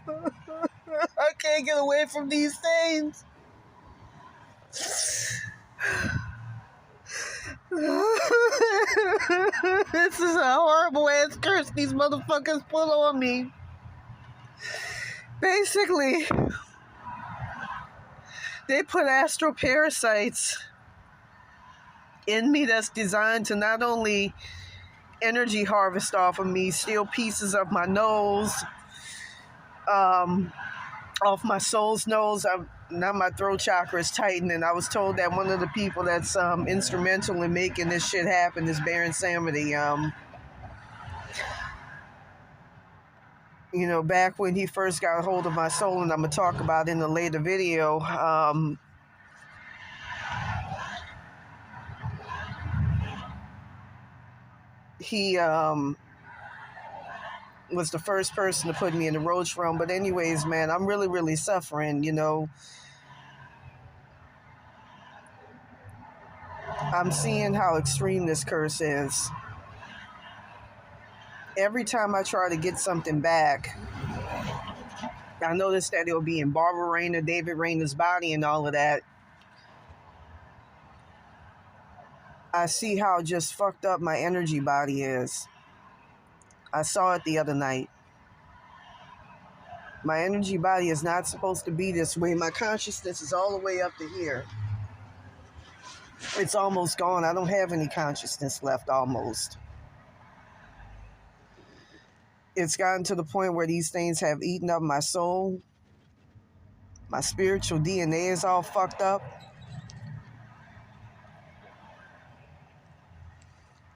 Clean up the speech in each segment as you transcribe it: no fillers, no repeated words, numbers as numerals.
I can't get away from these things. This is a horrible ass curse these motherfuckers put on me. Basically, they put astral parasites in me that's designed to not only energy harvest off of me, steal pieces of my nose, off my soul's nose. Now my throat chakra is tightened, and I was told that one of the people that's instrumental in making this shit happen is Baron Samedi. You know, back when he first got a hold of my soul, and I'm going to talk about in a later video, he was the first person to put me in the roach realm. But anyways, man, I'm really, really suffering, you know. I'm seeing how extreme this curse is. Every time I try to get something back, I noticed that it'll be in Barbara Rayner, David Rayner's body and all of that. I see how just fucked up my energy body is. I saw it the other night. My energy body is not supposed to be this way. My consciousness is all the way up to here. It's almost gone. I don't have any consciousness left, almost. It's gotten to the point where these things have eaten up my soul. My spiritual DNA is all fucked up.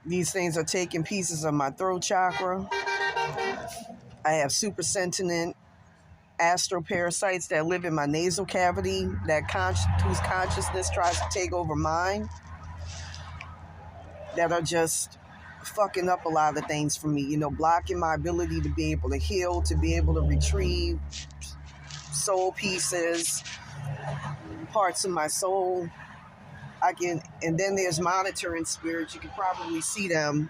These things are taking pieces of my throat chakra. I have super sentient astral parasites that live in my nasal cavity, whose consciousness tries to take over mine, that are just fucking up a lot of things for me, you know, blocking my ability to be able to heal, to be able to retrieve soul pieces, parts of my soul. And then there's monitoring spirits. You can probably see them.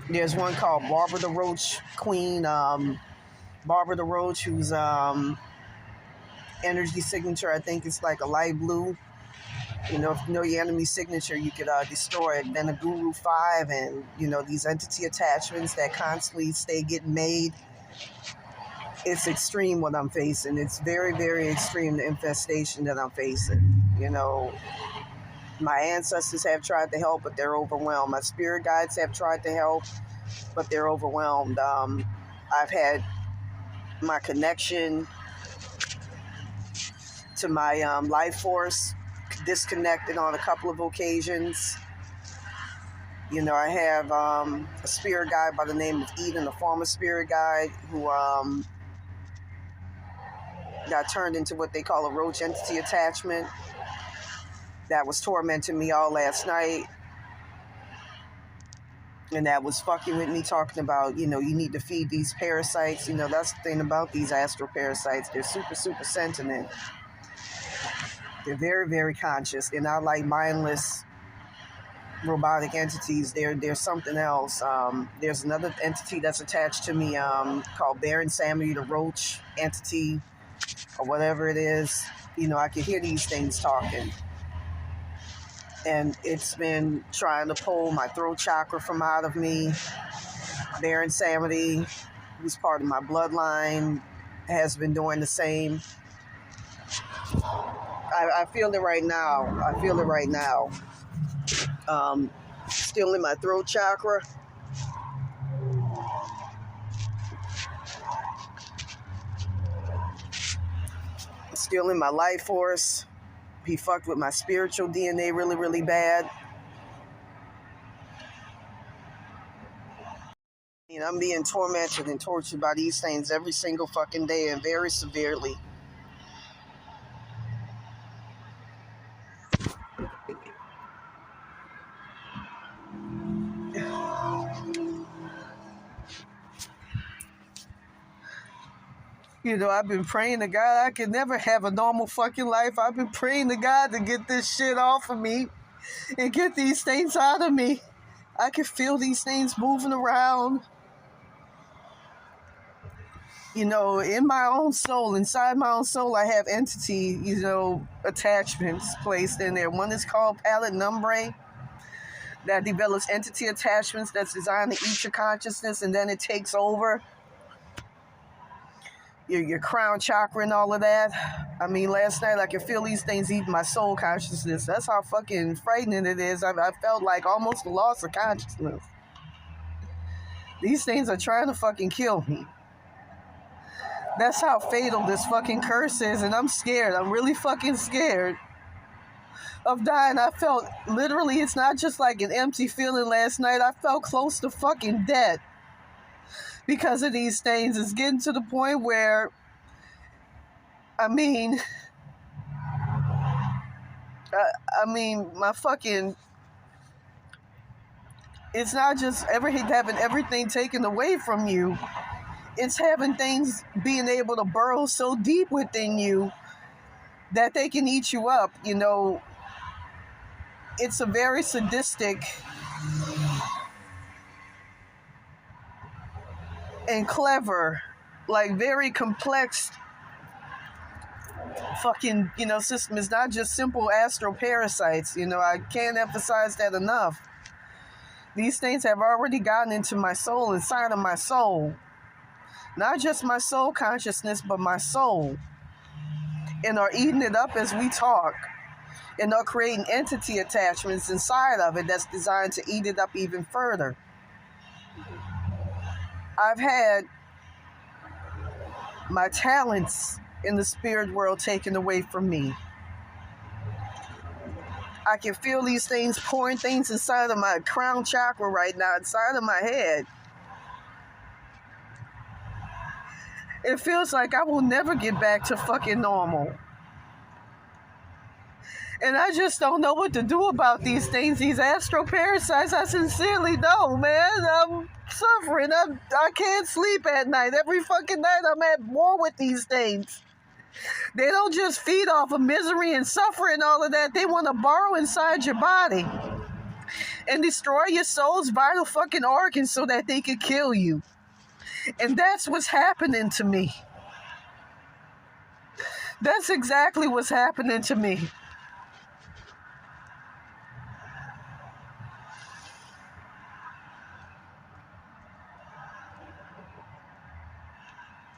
There's one called Barbara the Roach Queen, Barbara the Roach, whose energy signature, I think it's like a light blue. You know, if you know your enemy's signature, you could destroy it. Then a Guru 5 and, you know, these entity attachments that constantly stay getting made. It's extreme what I'm facing. It's very, very extreme, the infestation that I'm facing. You know, my ancestors have tried to help, but they're overwhelmed. My spirit guides have tried to help, but they're overwhelmed. I've had my connection to my life force disconnected on a couple of occasions. You know, I have a spirit guide by the name of Eden, a former spirit guide who got turned into what they call a roach entity attachment that was tormenting me all last night. And that was fucking with me, talking about, you know, you need to feed these parasites. You know, that's the thing about these astral parasites. They're super, super sentient. They're very, very conscious. They're not like mindless robotic entities. They're something else. There's another entity that's attached to me called Baron Samedi, the roach entity, or whatever it is. You know, I can hear these things talking. And it's been trying to pull my throat chakra from out of me. Baron Samedi, who's part of my bloodline, has been doing the same. I feel it right now. I feel it right now. Still in my throat chakra. Still in my life force. He fucked with my spiritual DNA really, really bad. And I'm being tormented and tortured by these things every single fucking day, and very severely. You know, I've been praying to God. I can never have a normal fucking life. I've been praying to God to get this shit off of me and get these things out of me. I can feel these things moving around. In my own soul, inside my own soul, I have entity, attachments placed in there. One is called palette numbre, that develops entity attachments that's designed to eat your consciousness, and then it takes over your crown chakra and all of that. I mean, last night I could feel these things eating my soul consciousness. That's how fucking frightening it is. I felt like almost a loss of consciousness. These things are trying to fucking kill me. That's how fatal this fucking curse is, and I'm scared. I'm really fucking scared of dying. I felt, literally, it's not just like an empty feeling last night. I felt close to fucking dead because of these things. It's getting to the point where, my fucking, it's not just having everything taken away from you. It's having things being able to burrow so deep within you that they can eat you up. It's a very sadistic and clever, like very complex fucking, system. It's not just simple astral parasites. I can't emphasize that enough. These things have already gotten into my soul, inside of my soul. Not just my soul consciousness, but my soul. And are eating it up as we talk. And are creating entity attachments inside of it that's designed to eat it up even further. I've had my talents in the spirit world taken away from me. I can feel these things pouring things inside of my crown chakra right now, inside of my head. It feels like I will never get back to fucking normal. And I just don't know what to do about these things, these astral parasites. I sincerely don't, man. I'm suffering. I can't sleep at night. Every fucking night I'm at war with these things. They don't just feed off of misery and suffering and all of that. They want to burrow inside your body and destroy your soul's vital fucking organs so that they could kill you. And that's what's happening to me. That's exactly what's happening to me.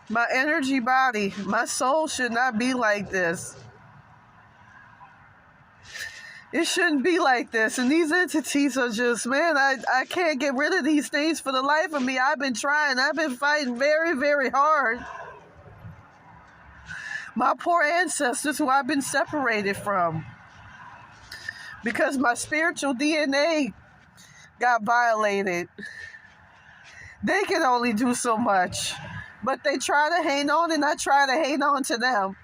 My energy body, my soul should not be like this. It shouldn't be like this. And these entities are just, man, I can't get rid of these things for the life of me. I've been trying. I've been fighting very, very hard. My poor ancestors who I've been separated from. Because my spiritual DNA got violated. They can only do so much. But they try to hang on, and I try to hang on to them.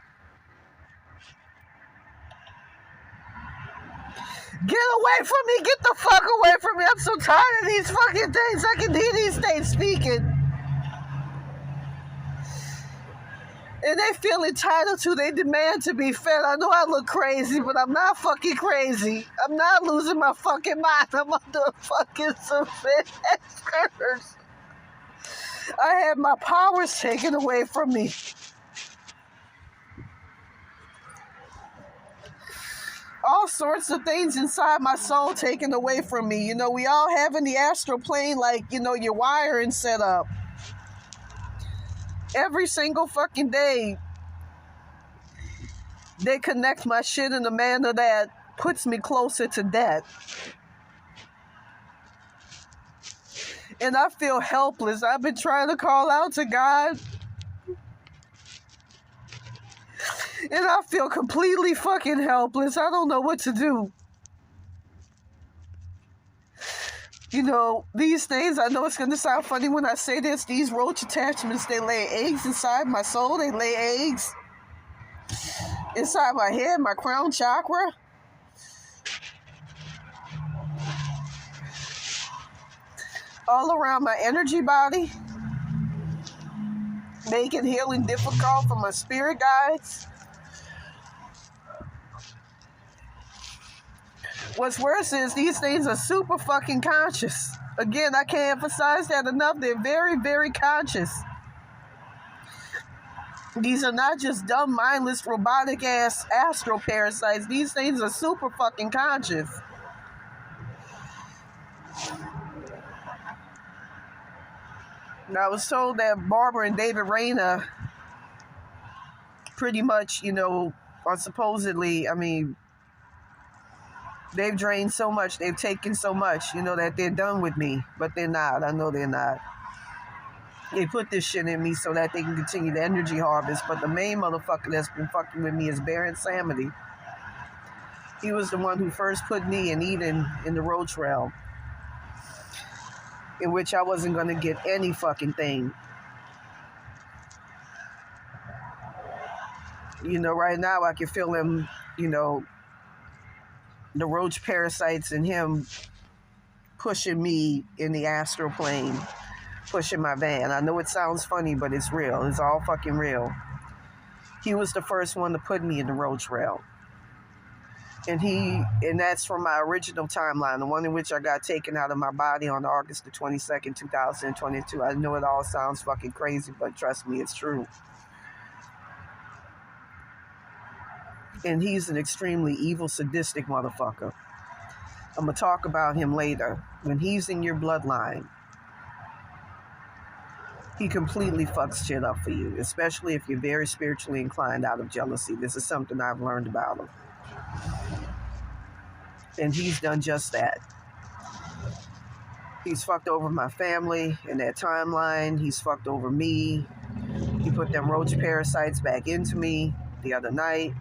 Get away from me! Get the fuck away from me! I'm so tired of these fucking things. I can hear these things speaking. And they feel entitled to, they demand to be fed. I know I look crazy, but I'm not fucking crazy. I'm not losing my fucking mind. I'm under a fucking severe curse. I had my powers taken away from me. All sorts of things inside my soul taken away from me. We all have in the astral plane, like, your wiring set up. Every single fucking day, they connect my shit in a manner that puts me closer to death. And I feel helpless. I've been trying to call out to God. And I feel completely fucking helpless. I don't know what to do. These things, I know it's going to sound funny when I say this, these roach attachments, they lay eggs inside my soul. They lay eggs inside my head, my crown chakra. All around my energy body, making healing difficult for my spirit guides. What's worse is these things are super fucking conscious. Again, I can't emphasize that enough. They're very, very conscious. These are not just dumb, mindless, robotic ass astral parasites. These things are super fucking conscious. And I was told that Barbara and David Rayner pretty much, are supposedly, they've drained so much, they've taken so much, that they're done with me. But they're not. I know they're not. They put this shit in me so that they can continue the energy harvest. But the main motherfucker that's been fucking with me is Baron Samedi. He was the one who first put me and Eden in the roach realm, in which I wasn't going to get any fucking thing. Right now I can feel him, the roach parasites in him pushing me in the astral plane, pushing my van. I know it sounds funny, but it's real. It's all fucking real. He was the first one to put me in the roach realm. And that's from my original timeline, the one in which I got taken out of my body on August the 22nd, 2022. I know it all sounds fucking crazy, but trust me, it's true. And he's an extremely evil, sadistic motherfucker. I'm going to talk about him later. When he's in your bloodline, he completely fucks shit up for you, especially if you're very spiritually inclined out of jealousy. This is something I've learned about him. And he's done just that. He's fucked over my family in that timeline. He's fucked over me. He put them roach parasites back into me the other night.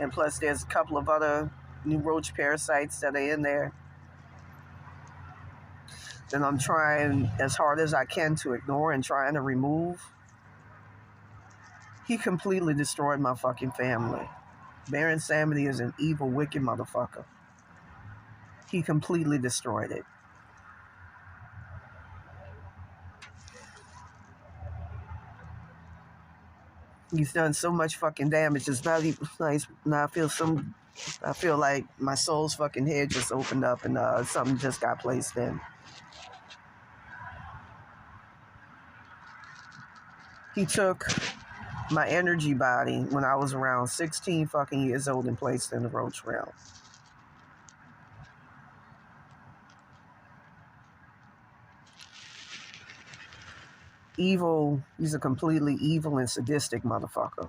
And plus there's a couple of other new roach parasites that are in there. Then I'm trying as hard as I can to ignore and trying to remove. He completely destroyed my fucking family. Baron Samedi is an evil, wicked motherfucker. He completely destroyed it. He's done so much fucking damage. It's not even nice. Now I feel like my soul's fucking head just opened up and something just got placed in. He took my energy body when I was around 16 fucking years old and placed in the roach realm. Evil, he's a completely evil and sadistic motherfucker.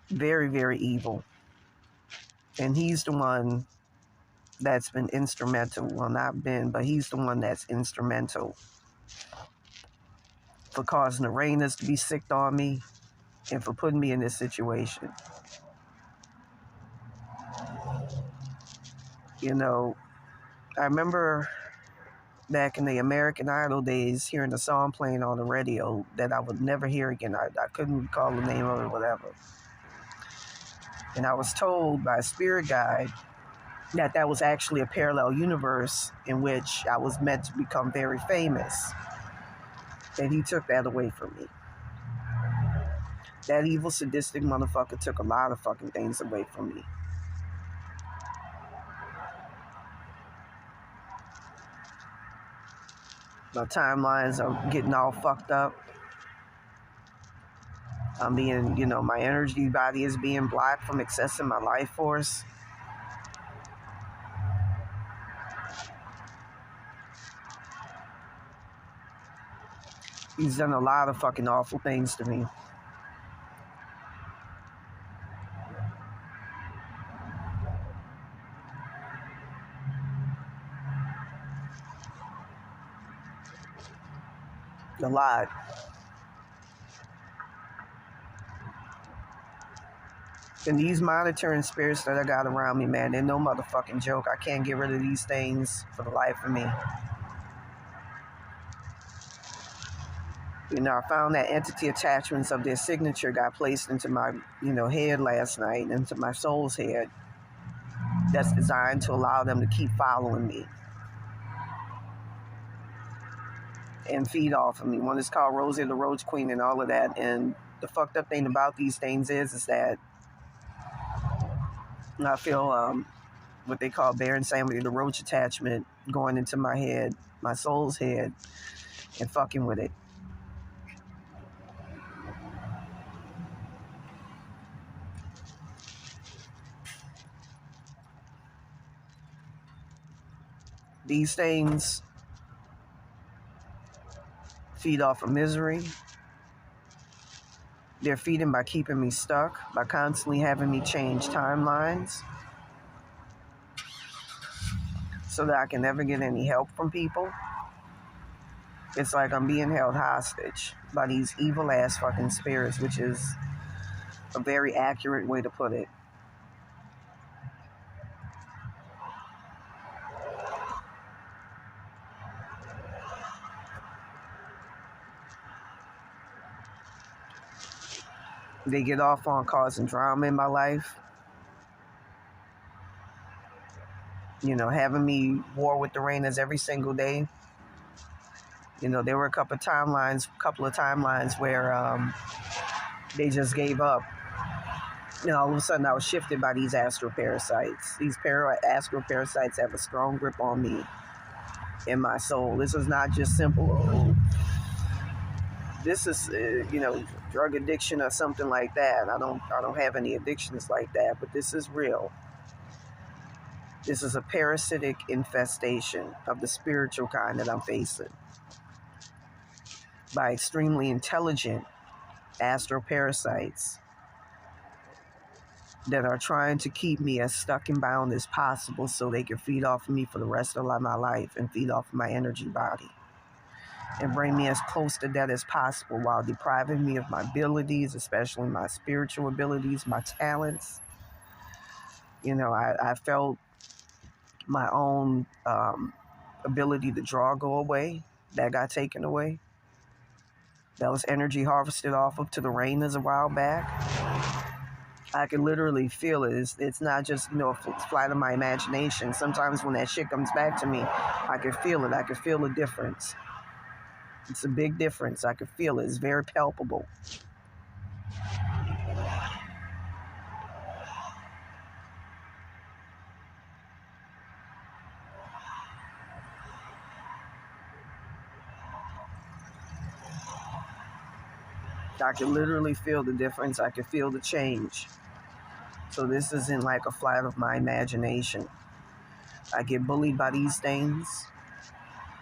Very, very evil. And he's the one that's been instrumental. Well, not been, but he's the one that's instrumental for causing the Rainers to be sicked on me and for putting me in this situation. I remember back in the American Idol days, hearing a song playing on the radio that I would never hear again. I couldn't recall the name of it, whatever. And I was told by a spirit guide that was actually a parallel universe in which I was meant to become very famous. And he took that away from me. That evil, sadistic motherfucker took a lot of fucking things away from me. My timelines are getting all fucked up. I'm being, my energy body is being blocked from accessing my life force. He's done a lot of fucking awful things to me. A lot. And these monitoring spirits that I got around me, man, they're no motherfucking joke. I can't get rid of these things for the life of me. I found that entity attachments of their signature got placed into my, head last night, into my soul's head. That's designed to allow them to keep following me and feed off of me. One is called Rosie the Roach Queen and all of that. And the fucked up thing about these things is that I feel what they call Baron Samedi, the roach attachment, going into my head, my soul's head, and fucking with it. These things feed off of misery. They're feeding by keeping me stuck, by constantly having me change timelines so that I can never get any help from people. It's like I'm being held hostage by these evil ass fucking spirits, which is a very accurate way to put it. They get off on causing drama in my life. You know, having me war with the Rainers every single day. You know, there were a couple of timelines where they just gave up. You know, all of a sudden I was shifted by these astral parasites. These astral parasites have a strong grip on me in my soul. This is not just simple, this is, drug addiction or something like that. I don't have any addictions like that, but this is real. This is a parasitic infestation of the spiritual kind that I'm facing by extremely intelligent astral parasites that are trying to keep me as stuck and bound as possible so they can feed off of me for the rest of my life and feed off of my energy body and bring me as close to that as possible while depriving me of my abilities, especially my spiritual abilities, my talents. You know, I felt my own ability to draw go away. That got taken away. That was energy harvested off of to the Rainers a while back. I can literally feel it. It's not just, a flight of my imagination. Sometimes when that shit comes back to me, I can feel it. I can feel the difference. It's a big difference. I can feel it. It's very palpable. I can literally feel the difference. I can feel the change. So this isn't like a flight of my imagination. I get bullied by these things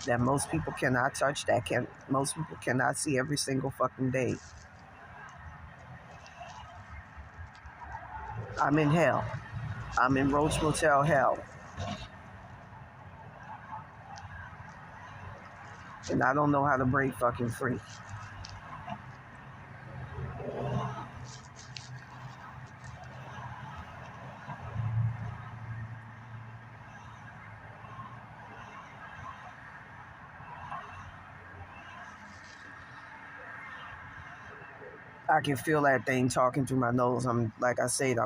that most people cannot touch, most people cannot see every single fucking day. I'm in hell. I'm in Roach Motel hell. And I don't know how to break fucking free. I can feel that thing talking through my nose. Like I said,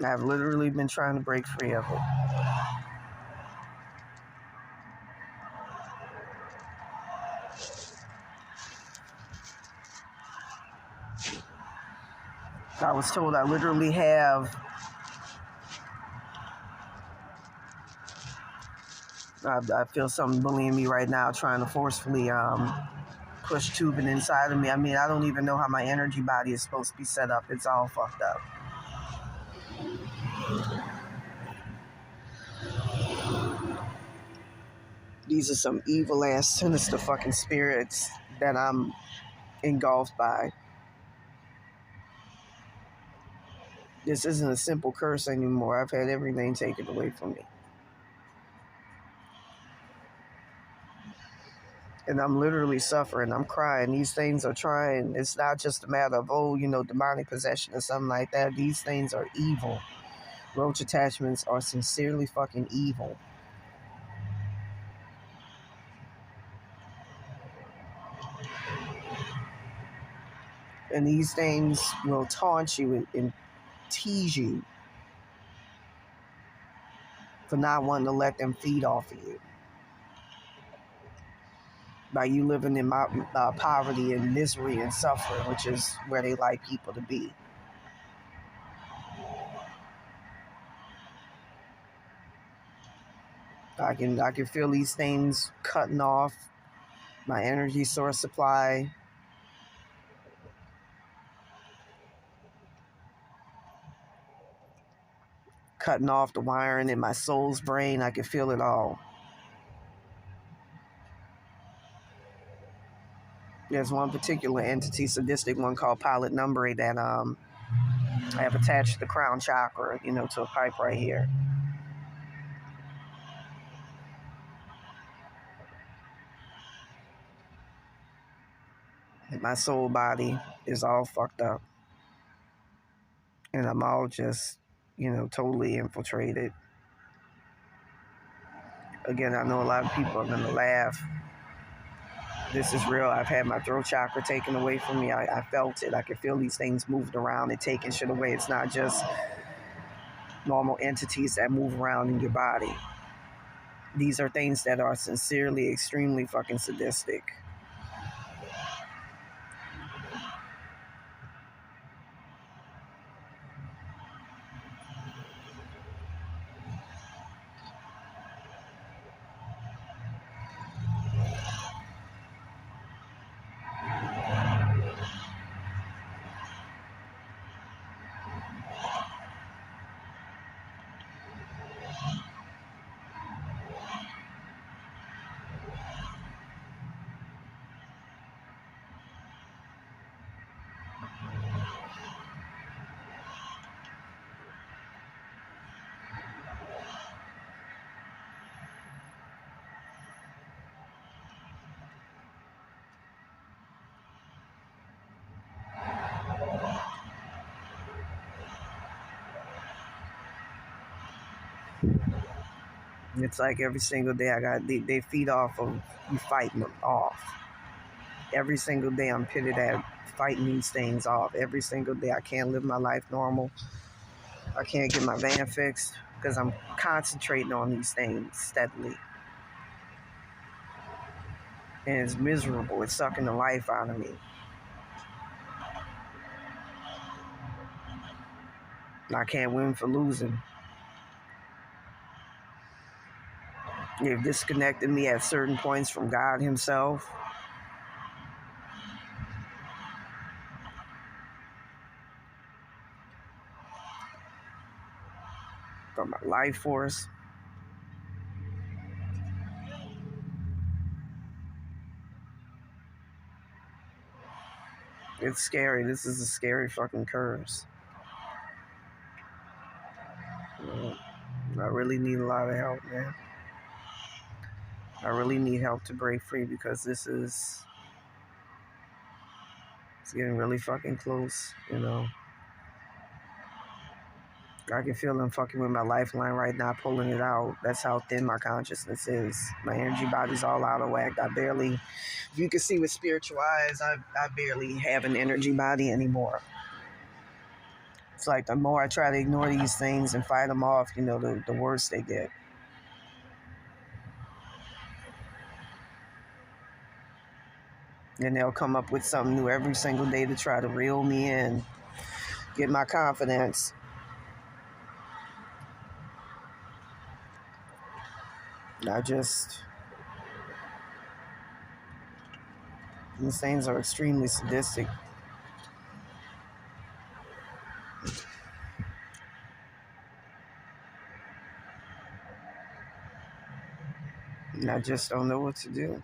I've literally been trying to break free of it. I was told I literally have I feel something bullying me right now, trying to forcefully push tubing inside of me. I mean, I don't even know how my energy body is supposed to be set up. It's all fucked up. These are some evil ass, sinister fucking spirits that I'm engulfed by. This isn't a simple curse anymore. I've had everything taken away from me. And I'm literally suffering. I'm crying. These things are trying. It's not just a matter of, demonic possession or something like that. These things are evil. Roach attachments are sincerely fucking evil. And these things will taunt you and tease you for not wanting to let them feed off of you. By you living in poverty and misery and suffering, which is where they like people to be. I can feel these things cutting off my energy source supply, cutting off the wiring in my soul's brain. I can feel it all. There's one particular entity, sadistic one called Pilot Number, that I have attached the crown chakra, to a pipe right here. My soul body is all fucked up. And I'm all just, totally infiltrated. Again, I know a lot of people are going to laugh. This is real. I've had my throat chakra taken away from me. I felt it. I could feel these things moved around and taking shit away. It's not just normal entities that move around in your body. These are things that are sincerely, extremely fucking sadistic. It's like every single day they feed off of you fighting them off. Every single day I'm pitted at fighting these things off. Every single day I can't live my life normal. I can't get my van fixed because I'm concentrating on these things steadily. And it's miserable. It's sucking the life out of me. And I can't win for losing. They've disconnected me at certain points from God himself. From my life force. It's scary. This is a scary fucking curse. I really need a lot of help, man. I really need help to break free because it's getting really fucking close, I can feel them fucking with my lifeline right now, pulling it out. That's how thin my consciousness is. My energy body's all out of whack. If you can see with spiritual eyes, I barely have an energy body anymore. It's like the more I try to ignore these things and fight them off, the worse they get. And they'll come up with something new every single day to try to reel me in, get my confidence. These things are extremely sadistic. And I just don't know what to do.